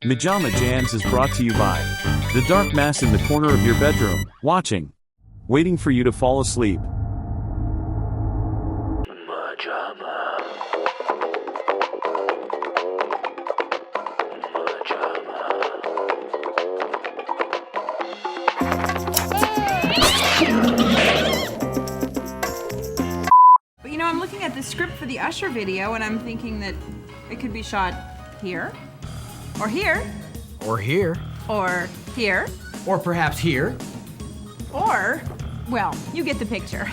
MaJaMa Jams is brought to you by the dark mass in the corner of your bedroom, watching, waiting for you to fall asleep. MaJaMa. But you know, I'm looking at the script for the Usher video and I'm thinking that it could be shot here, or here, Or here. or here, Or perhaps here. or, well, you get the picture.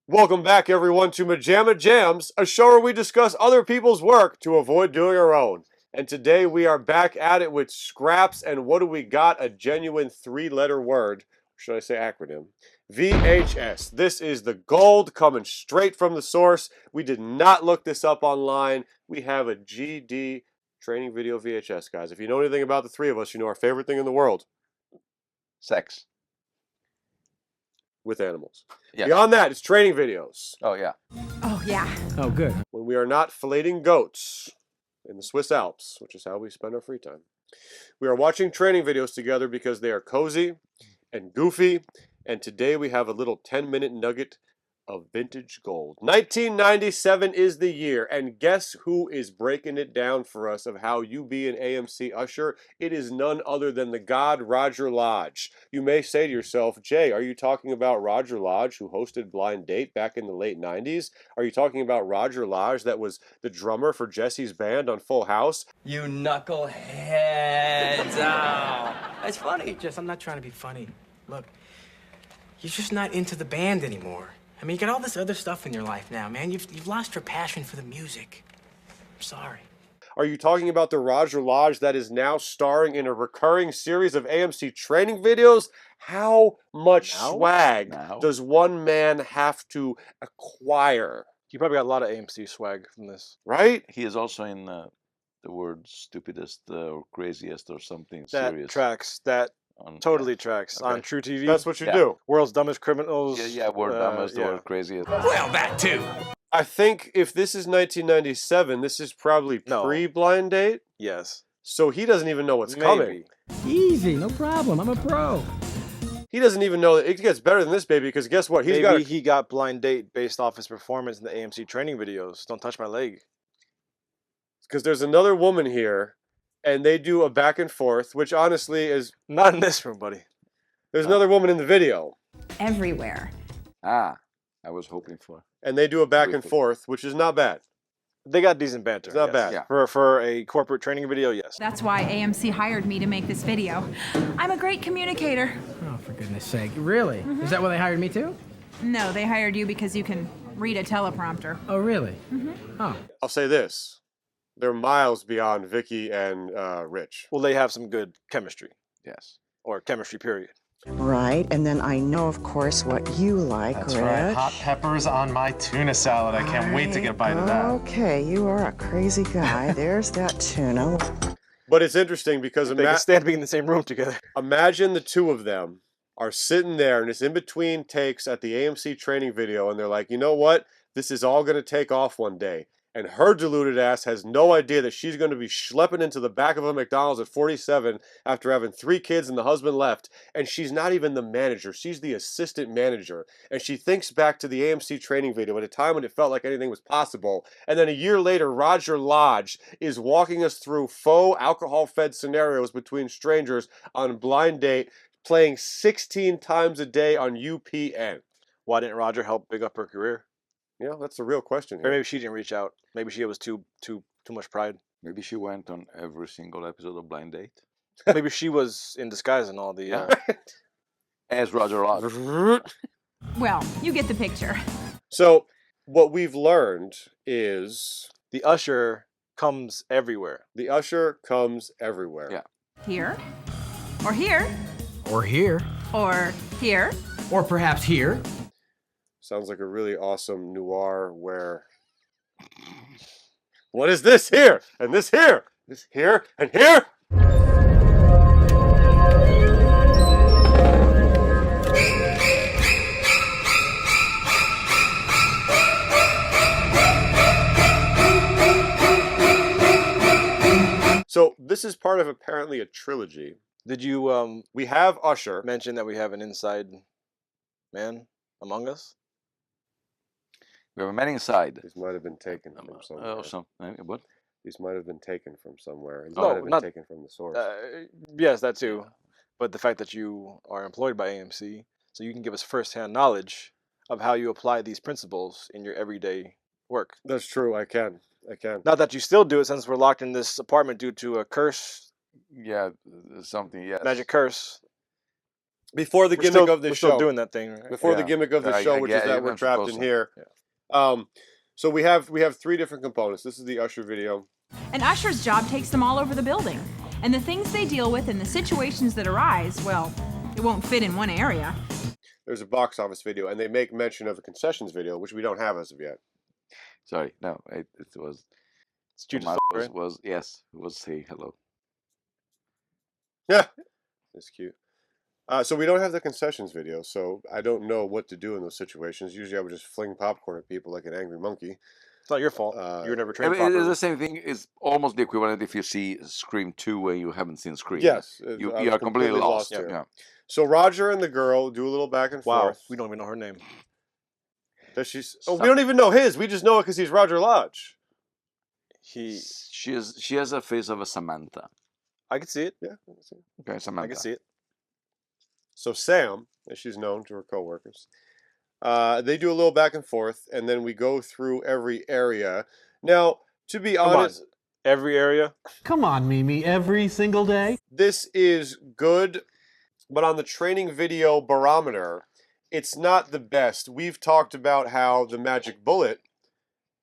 Welcome back, everyone, to MaJaMa Jams, a show where we discuss other people's work to avoid doing our own. And today we are back at it with scraps, and what do we got? A genuine three-letter word, or should I say acronym? VHS. This is the gold coming straight from the source. We did not look this up online. We have a GD training video VHS, guys. If you know anything about the three of us, you know our favorite thing in the world. Sex. With animals. Yes. Beyond that, it's training videos. Oh, yeah. Oh, yeah. Oh, good. When we are not filleting goats in the Swiss Alps, which is how we spend our free time. We are watching training videos together because they are cozy and goofy, and today we have a little 10-minute nugget of vintage gold. 1997 is the year, and guess who is breaking it down for us of how you be an AMC Usher? It is none other than the god Roger Lodge. You may say to yourself, Jay, are you talking about Roger Lodge, who hosted Blind Date back in the late 90s? Are you talking about Roger Lodge that was the drummer for Jesse's band on Full House? You knuckleheads! Oh, that's funny. Jess, I'm not trying to be funny. Look, you're just not into the band anymore. I mean, you got all this other stuff in your life now, man. You've lost your passion for the music. I'm sorry. Are you talking about the Roger Lodge that is now starring in a recurring series of AMC training videos? How much swag does one man have to acquire? You probably got a lot of AMC swag from this. Right? He is also in the word stupidest or craziest or something That serious. tracks. That on, totally tracks. Okay. On True TV. That's what you Yeah. do. World's Dumbest Criminals. Yeah, word dumbest yeah. or craziest. Well, that too. I think if this is 1997, this is probably No. pre-Blind Date. Yes. So he doesn't even know what's coming. Maybe. Easy, no problem. I'm a pro. He doesn't even know that it gets better than this, baby, because guess what? Maybe he got Blind Date based off his performance in the AMC training videos. Don't touch my leg. Because there's another woman here, and they do a back and forth, which honestly is... Not in this room, buddy. There's another woman in the video, Everywhere. Ah, I was hoping for. and they do a back and forth, which is not bad. They got decent banter. It's not yes. bad. Yeah. For a corporate training video, yes. That's why AMC hired me to make this video. I'm a great communicator. Oh, for goodness sake. Really? Is that why they hired me too? No, they hired you because you can read a teleprompter. Oh, really? Oh. I'll say this. They're miles beyond Vicky and Rich. Well, they have some good chemistry. Yes. Or chemistry, period. Right, and then I know, of course, what you like, That's Rich. right. Hot peppers on my tuna salad. I can't wait to get a bite of that. Okay, you are a crazy guy. There's that tuna. But it's interesting because They can stand being in the same room together. imagine the two of them are sitting there, and it's in between takes at the AMC training video, and they're like, you know what? This is all going to take off one day. And her deluded ass has no idea that she's going to be schlepping into the back of a McDonald's at 47 after having 3 kids and the husband left. And she's not even the manager. She's the assistant manager. And she thinks back to the AMC training video at a time when it felt like anything was possible. And then a year later, Roger Lodge is walking us through faux alcohol-fed scenarios between strangers on Blind Date, playing 16 times a day on UPN. Why didn't Roger help big up her career? Yeah, that's the real question Or here. maybe she didn't reach out. Maybe she was too much pride. Maybe she went on every single episode of Blind Date. Maybe she was in disguise and all the. As Roger Lodge. Well, you get the picture. So, what we've learned is The Usher comes everywhere. the Usher comes everywhere. Yeah. Here, or here, Or here. or here. Or perhaps here. Sounds like a really awesome noir where... What is this here? And this here? This here and here? So this this is part of apparently a trilogy. Did you We have Usher. mention that we have an inside man among us? We have a man inside. These might have been taken from somewhere. Oh, what? These might have been taken from somewhere. These No, might have been not- taken from the source. Yes, that too. But the fact that you are employed by AMC, so you can give us firsthand knowledge of how you apply these principles in your everyday work. That's true. I can. Not that you still do it, since we're locked in this apartment due to a curse, Yeah, something. Yes. magic curse. Before the We're gimmick still, of the we're show. still doing that thing. Right? Before the Yeah. gimmick of the I show, which get is that it, we're I'm trapped in supposed to. here. So we have 3 different components. This is the Usher video. And Usher's job takes them all over the building. And the things they deal with and the situations that arise, well, it won't fit in one area. There's a box office video, and they make mention of a concessions video, which we don't have as of yet. Sorry, no, it was. It's Judas, Tomato right? was say hello. Yeah, that's cute. So we don't have the concessions video, so I don't know what to do in those situations. Usually I would just fling popcorn at people like an angry monkey. It's not your fault. You were never trained It's properly. the same thing. It's almost the equivalent if you see Scream 2 when you haven't seen Scream. Yes. You I was are completely lost. here. Yeah. So Roger and the girl do a little back and Wow, forth. we don't even know her name. Does she? Oh, we don't even know his. We just know it because he's Roger Lodge. She has a face of a Samantha. I can see it. Yeah. Okay, Samantha. I can see it. So Sam, as she's known to her coworkers, they do a little back and forth, and then we go through every area. Now, to be Come honest, on. Every area. Come on, Mimi, every single day? this is good, but on the training video barometer, it's not the best. We've talked about how the Magic Bullet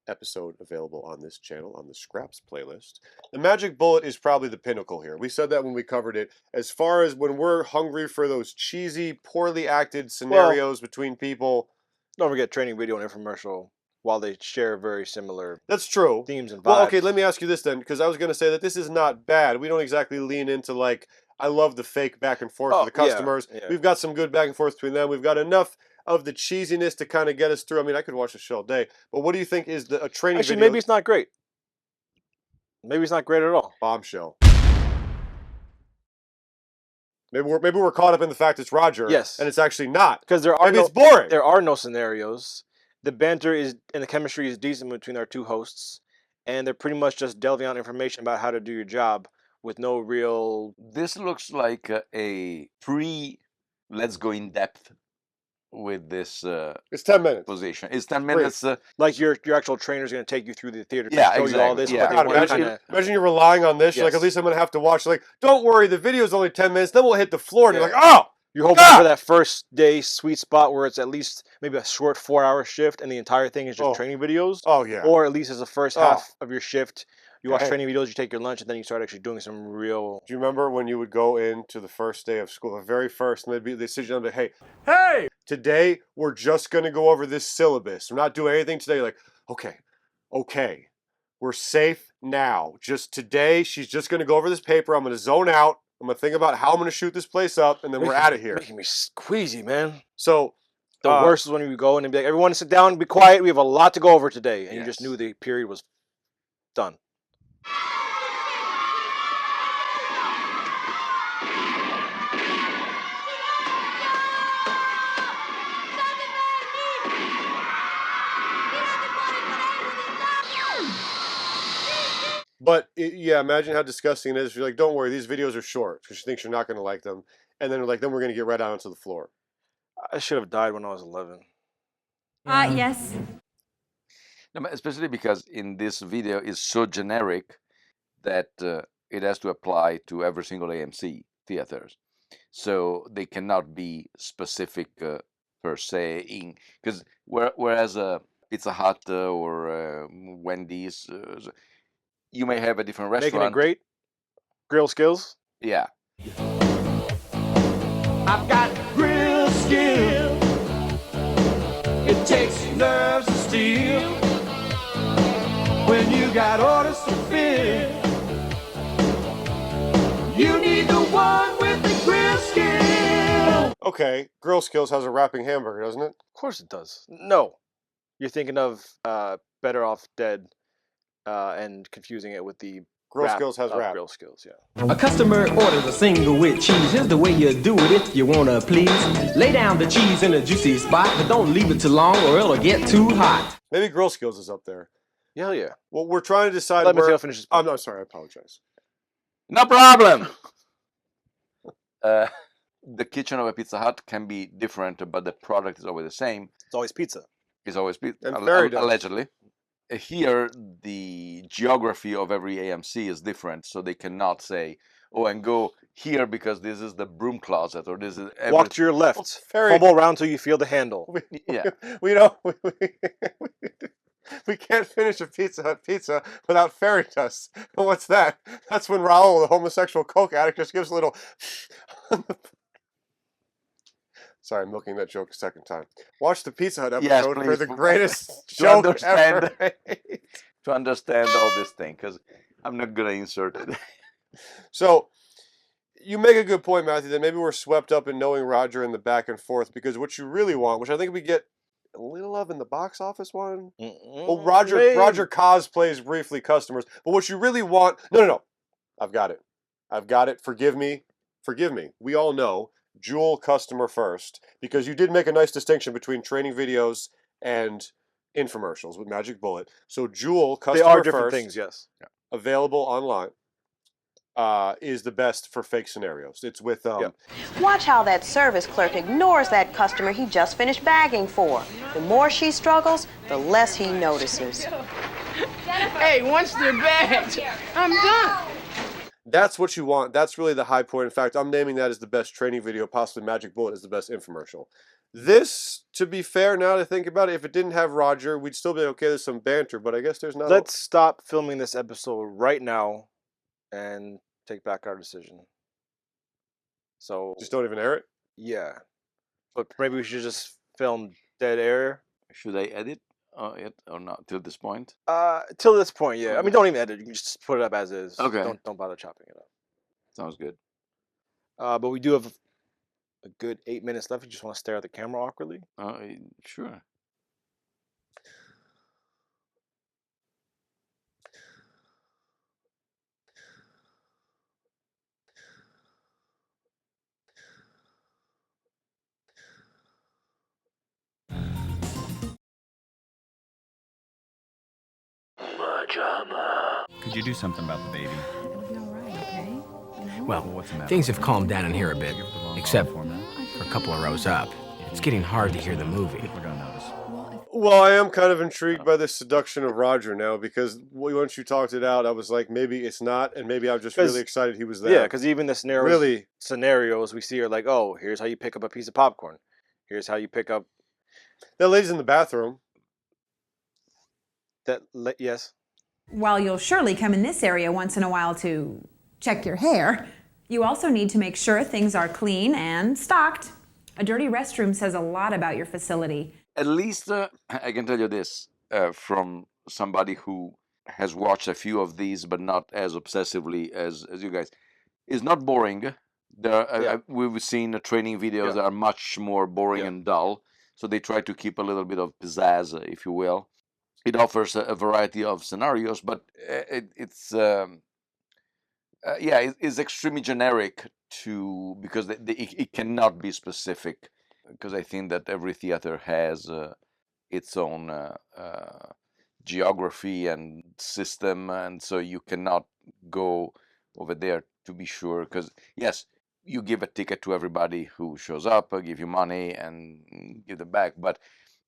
episode available on this channel on the Scraps playlist. The Magic Bullet is probably the pinnacle here. We said that when we covered it. As far as when we're hungry for those cheesy, poorly acted scenarios between people. Don't forget training video and infomercial, while they share very similar That's true. themes and vibes. Well, okay, let me ask you this then, because I was going to say that this is not bad. We don't exactly lean into like, I love the fake back and forth with the yeah, customers. yeah. We've got some good back and forth between them. We've got enough of the cheesiness to kind of get us through. I mean, I could watch the show all day, but what do you think is a training Actually, video? maybe it's not great. Maybe it's not great at all. Bombshell. Maybe we're caught up in the fact it's Roger. Yes. And it's actually not. Because there are Maybe it's boring. There are no scenarios. The banter is and the chemistry is decent between our two hosts, and they're pretty much just delving out information about how to do your job with no real. This looks like a let's go in depth with this It's 10 minutes. position. It's 10 minutes. Like your actual trainer's going to take you through the theater to Yeah, show you all exactly, this. yeah. But they God, wanna imagine, kinda- imagine you're relying on this. You're like, Yes. at least I'm going to have to watch. Like, don't worry, the video's only 10 minutes. Then we'll hit the floor. And Yeah. you're like, oh! You're hoping Ah! for that first day sweet spot where it's at least maybe a short 4-hour shift and the entire thing is just Oh. training videos. Oh, yeah. Or at least as the first Oh. half of your shift, you watch Hey. training videos, you take your lunch, and then you start actually doing some real. Do you remember when you would go into the first day of school, the very first, and they'd sit you down and be, hey, today we're just going to go over this syllabus. We're not doing anything today. Like, okay, we're safe now. Just today, she's just going to go over this paper. I'm going to zone out. I'm going to think about how I'm going to shoot this place up, and then we're out of here. Making me squeezy, man. So, The worst is when you go in and be like, everyone sit down and be quiet. We have a lot to go over today. And you just Yes. knew the period was done. but yeah, imagine how disgusting it is. You're like, don't worry, these videos are short because she thinks you're not going to like them. And then we're going to get right out onto the floor. I should have died when I was 11. Yes. No, but especially because in this video is so generic that it has to apply to every single AMC theaters. So they cannot be specific per se. Because whereas Pizza Hut or Wendy's, you may have a different restaurant. Making it great. Grill skills. Yeah. I've got real skill. It takes nerves of steel. When you got orders to fill, you need the one with the grill skill. Okay, Grill Skills has a wrapping hamburger, doesn't it? Of course it does. No. You're thinking of Better Off Dead and confusing it with the Grill Skills has rap. Grill Skills, yeah. A customer orders a single with cheese. Here's the way you do it if you wanna please. Lay down the cheese in a juicy spot, but don't leave it too long or it'll get too hot. Maybe Grill Skills is up there. Yeah, yeah. Well, we're trying to decide Let where... Mateo finish his point. Oh, no, sorry, I apologize. No problem. The kitchen of a Pizza Hut can be different, but the product is always the same. It's always pizza. It's always pizza, And fairy dust. allegedly. Here, the geography of every AMC is different, so they cannot say, "Oh, and go here because this is the broom closet," or "This is." Walk to your left. Fairy- Fumble around till you feel the handle. Yeah. We don't... We can't finish a Pizza Hut pizza without fairy dust. What's that? That's when Raul, the homosexual coke addict, just gives a little... Sorry, I'm milking that joke a second time. Watch the Pizza Hut episode for the greatest joke ever. To understand all this thing, because I'm not going to insert it. So, you make a good point, Matthew, that maybe we're swept up in knowing Roger and the back and forth, because what you really want, which I think we get a little of in the box office one. Well, Roger cosplays briefly customers, but what you really want... No. I've got it. Forgive me. We all know Jewel customer first, because you did make a nice distinction between training videos and infomercials with Magic Bullet. So Jewel customer They are different first, things, yes. available online, is the best for fake scenarios. It's with Watch how that service clerk ignores that customer he just finished bagging for. The more she struggles, the less he notices. Hey, once they're bagged, I'm done. That's what you want. That's really the high point. In fact, I'm naming that as the best training video. Possibly Magic Bullet is the best infomercial. This, to be fair, now to think about it, if it didn't have Roger, we'd still be okay. There's some banter, but I guess there's not. Let's stop filming this episode right now and take back our decision. So just don't even air it? Yeah. But maybe we should just film dead air. Should I edit it or not till this point? Till this point, yeah. I mean, don't even edit. You can just put it up as is. Okay. Don't bother chopping it up. Sounds good. But we do have a good 8 minutes left. You just want to stare at the camera awkwardly? Sure. MaJaMa. Could you do something about the baby? Well, what's the matter? things have calmed down in here a bit, except for a couple of rows up. It's getting hard to hear the movie. People are gonna notice. Well, I am kind of intrigued by this seduction of Roger now, because once you talked it out, I was like, maybe it's not, and maybe I'm just really excited he was there. Yeah, because even the scenarios we see are like, oh, here's how you pick up a piece of popcorn. Here's how you pick up... That lady's in the bathroom. Yes. While you'll surely come in this area once in a while to check your hair, you also need to make sure things are clean and stocked. A dirty restroom says a lot about your facility. At least I can tell you this from somebody who has watched a few of these, but not as obsessively as you guys. It's not boring. We've seen training videos that are much more boring and dull, so they try to keep a little bit of pizzazz, if you will. It offers a variety of scenarios, but it's extremely generic because it cannot be specific, because I think that every theater has its own geography and system, and so you cannot go over there to be sure, because yes, you give a ticket to everybody who shows up, give you money and give them back, but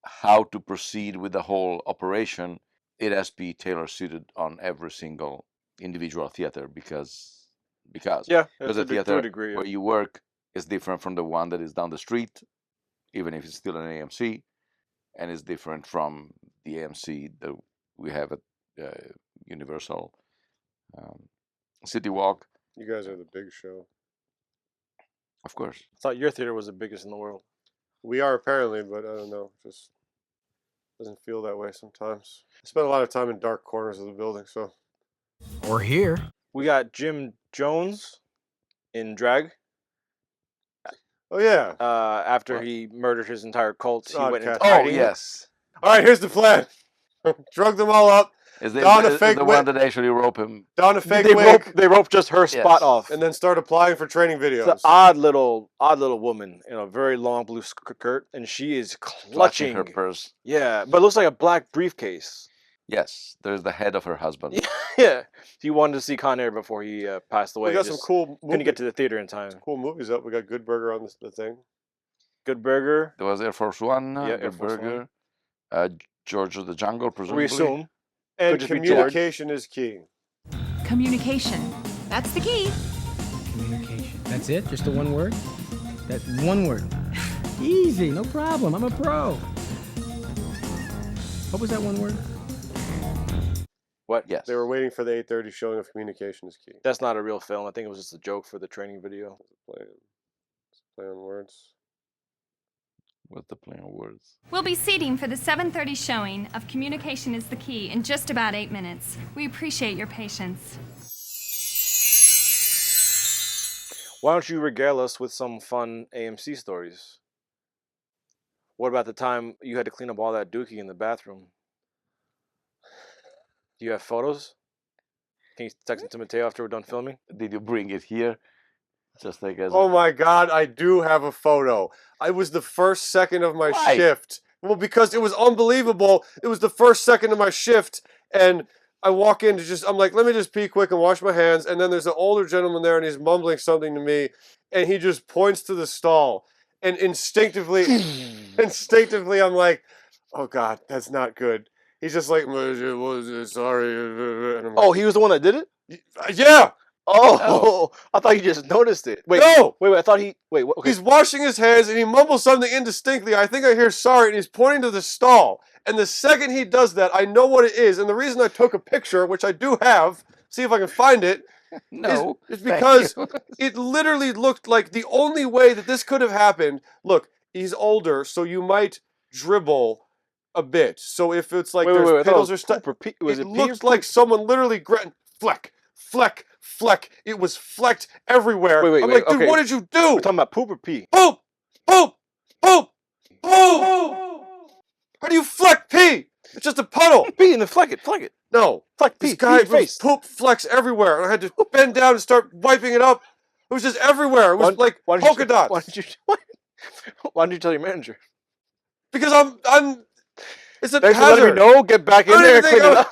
how to proceed with the whole operation, it has to be tailor-suited on every single individual theater, because the theater where you work is different from the one that is down the street, even if it's still an AMC, and it's different from the AMC that we have at Universal City Walk. You guys are the big show. Of course. I thought your theater was the biggest in the world. We are apparently, but I don't know. Just doesn't feel that way sometimes. I spent a lot of time in dark corners of the building, so. Or here. We got Jim Jones in drag. Oh yeah. After he murdered his entire cult, he went into hiding. Yes. All right, here's the plan. Drug them all up. Is Don a the fake one that actually rope him? Don a fake wig. They rope just her spot off, and then start applying for training videos. It's an odd little woman in a very long blue skirt, and she is clutching her purse. Yeah, but it looks like a black briefcase. Yes, there's the head of her husband. Yeah, he wanted to see Con Air before he passed away. We got some cool. Couldn't get to the theater in time. Cool movies up. We got Good Burger on the thing. Good Burger. There was Air Force One. Yeah, Good Burger. George of the Jungle, presumably. We assume. And communication is key. Communication. That's the key. Communication. That's it? Just the one word? That one word. Easy, no problem. I'm a pro. What was that one word? What? Yes. They were waiting for the 8:30 showing of Communication is Key. That's not a real film. I think it was just a joke for the training video. Play on words. What's the play on words? We'll be seating for the 7:30 showing of Communication is the Key in just about 8 minutes. We appreciate your patience. Why don't you regale us with some fun AMC stories? What about the time you had to clean up all that dookie in the bathroom? Do you have photos? Can you text it to Mateo after we're done filming? Did you bring it here? Just like as Oh my God, I do have a photo. I was the first second of my shift. Well, because it was unbelievable. It was the first second of my shift, and I walk in to I'm like, let me just pee quick and wash my hands. And then there's an older gentleman there, and he's mumbling something to me, and he just points to the stall. And instinctively, I'm like, oh God, that's not good. He's just like, sorry. And I'm like, Oh, he was the one that did it? Yeah. Oh, I thought you just noticed it. Wait, no. Wait, I thought he. Wait, okay. He's washing his hands and he mumbles something indistinctly. I think I hear sorry, and he's pointing to the stall. And the second he does that, I know what it is. And the reason I took a picture, which I do have, see if I can find it, is because it literally looked like the only way that this could have happened. Look, he's older, so you might dribble a bit. So if it's like there's piddles or stuff, it looked like someone literally fleck. It was flecked everywhere. I'm like, dude, what did you do? We're talking about poop or pee? Poop! How do you fleck pee? It's just a puddle. Pee and then fleck it. No. Fleck pee. This guy face. poop flecks everywhere. And I had to bend down and start wiping it up. It was just everywhere. It was like polka dots. Why didn't you tell your manager? Because I'm it's a Thanks hazard. For letting me know. Get back in there and clean it up.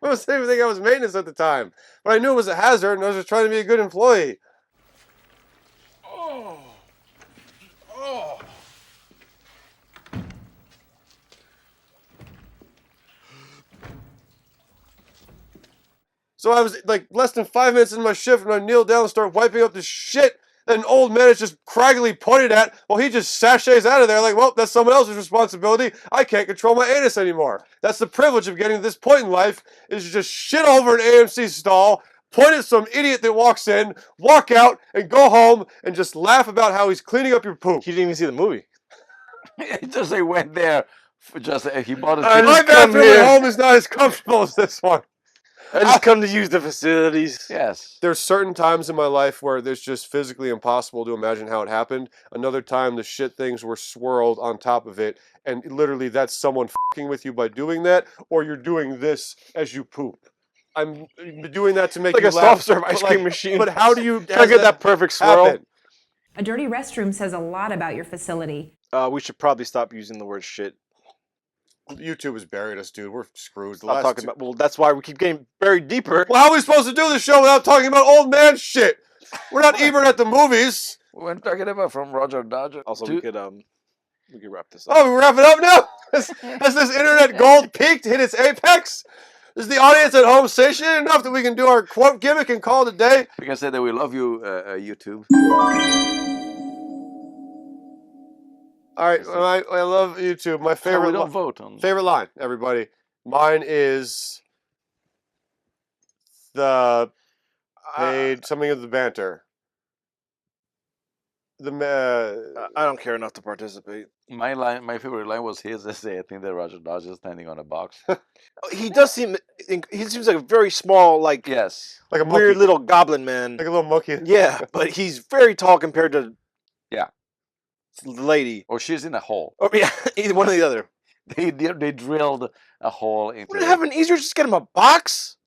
I was even thinking I was maintenance at the time. But I knew it was a hazard, and I was just trying to be a good employee. So I was like less than 5 minutes into my shift, and I kneeled down and started wiping up the shit that an old man is just craggily pointed at. Well, he just sachets out of there like, well, that's someone else's responsibility. I can't control my anus anymore. That's the privilege of getting to this point in life, is to just shit over an AMC stall, point at some idiot that walks in, walk out, and go home, and just laugh about how he's cleaning up your poop. He didn't even see the movie. He just went there. He bought a my bathroom at home is not as comfortable as this one. I just come to use the facilities. Yes. There's certain times in my life where there's just physically impossible to imagine how it happened. Another time the shit things were swirled on top of it, and literally that's someone fucking with you by doing that, or you're doing this as you poop. I'm doing that to make like you a laugh. soft serve ice cream machine. But how do you get that perfect swirl? Happen? A dirty restroom says a lot about your facility. We should probably stop using the word shit. YouTube has buried us, dude. We're screwed. Stop talking about. Well, that's why we keep getting buried deeper. Well, how are we supposed to do this show without talking about old man shit? We're not Ebert at the movies. We're talking about from Roger Dodger. Also, we could wrap this up. Oh, we wrap it up now? Has this internet gold peaked, hit its apex? Is the audience at home satiated enough that we can do our quote gimmick and call it a day? We can say that we love you, YouTube. All right, I love YouTube. My favorite. We don't vote on favorite line, everybody. Mine is the paid something of the banter. I don't care enough to participate. My favorite line was his essay. I think that Roger Dodger standing on a box. He does seem. He seems like a very small, like like a weird monkey. little goblin man, like a little monkey. Yeah, but he's very tall compared to the lady. Or she's in a hole. Or yeah, either one or the other. They drilled a hole into Would it have been easier just get him a box?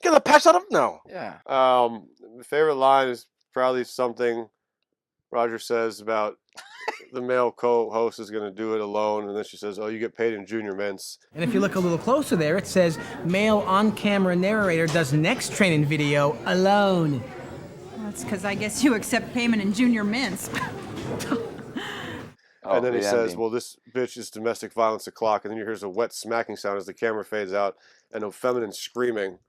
Get the patch out of no. Yeah. My favorite line is probably something Roger says about the male co-host is going to do it alone, and then she says, "Oh, you get paid in junior mints." And if you look a little closer there, it says male on-camera narrator does next training video alone. That's because I guess you accept payment in junior mints. And then he says, "Well, this bitch is domestic violence o'clock," and then you hear a wet smacking sound as the camera fades out, and a feminine screaming.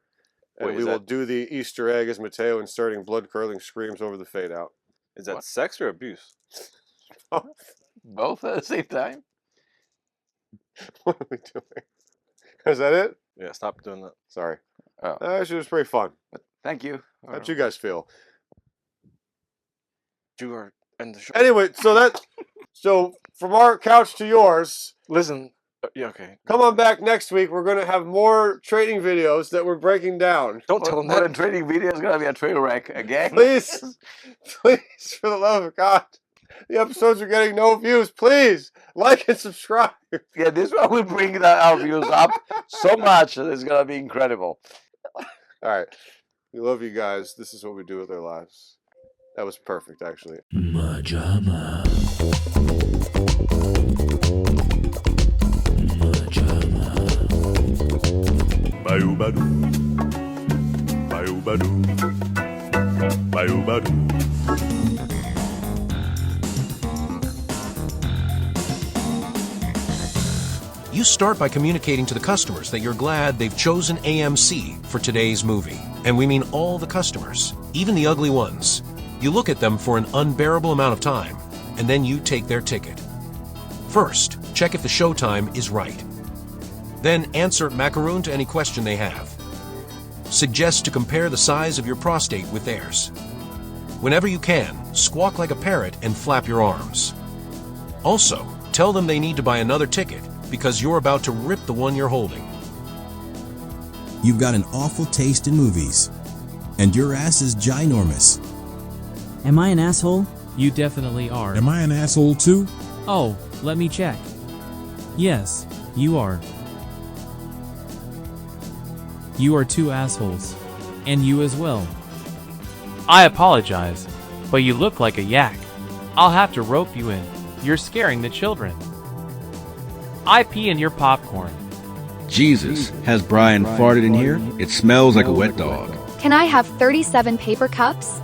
And Wait, we will do the Easter egg as Mateo inserting blood-curdling screams over the fade out. Is that sex or abuse? Both at the same time? What are we doing? Is that it? Yeah, stop doing that. Sorry. Oh. Actually, it was pretty fun. Thank you. How'd you guys feel? You are end the show. Anyway, so from our couch to yours. Listen. Yeah, okay. Come on back next week. We're going to have more training videos that we're breaking down. Don't tell them that. that. A training video is going to be a train wreck again. Please, please, for the love of God. The episodes are getting no views. Please, like and subscribe. Yeah, this one will bring our views up so much that it's going to be incredible. All right. We love you guys. This is what we do with our lives. That was perfect, actually. MaJaMa. Bayou-badou. Bayou-badou. Bayou-badou. You start by communicating to the customers that you're glad they've chosen AMC for today's movie. And we mean all the customers, even the ugly ones. You look at them for an unbearable amount of time, and then you take their ticket. First, check if the showtime is right. Then answer macaroon to any question they have. Suggest to compare the size of your prostate with theirs. Whenever you can, squawk like a parrot and flap your arms. Also, tell them they need to buy another ticket because you're about to rip the one you're holding. You've got an awful taste in movies, and your ass is ginormous. Am I an asshole? You definitely are. Am I an asshole too? Oh, let me check. Yes, you are. You are two assholes. And you as well. I apologize, but you look like a yak. I'll have to rope you in. You're scaring the children. I pee in your popcorn. Jesus, has Brian farted in here? It smells like a wet dog. Can I have 37 paper cups?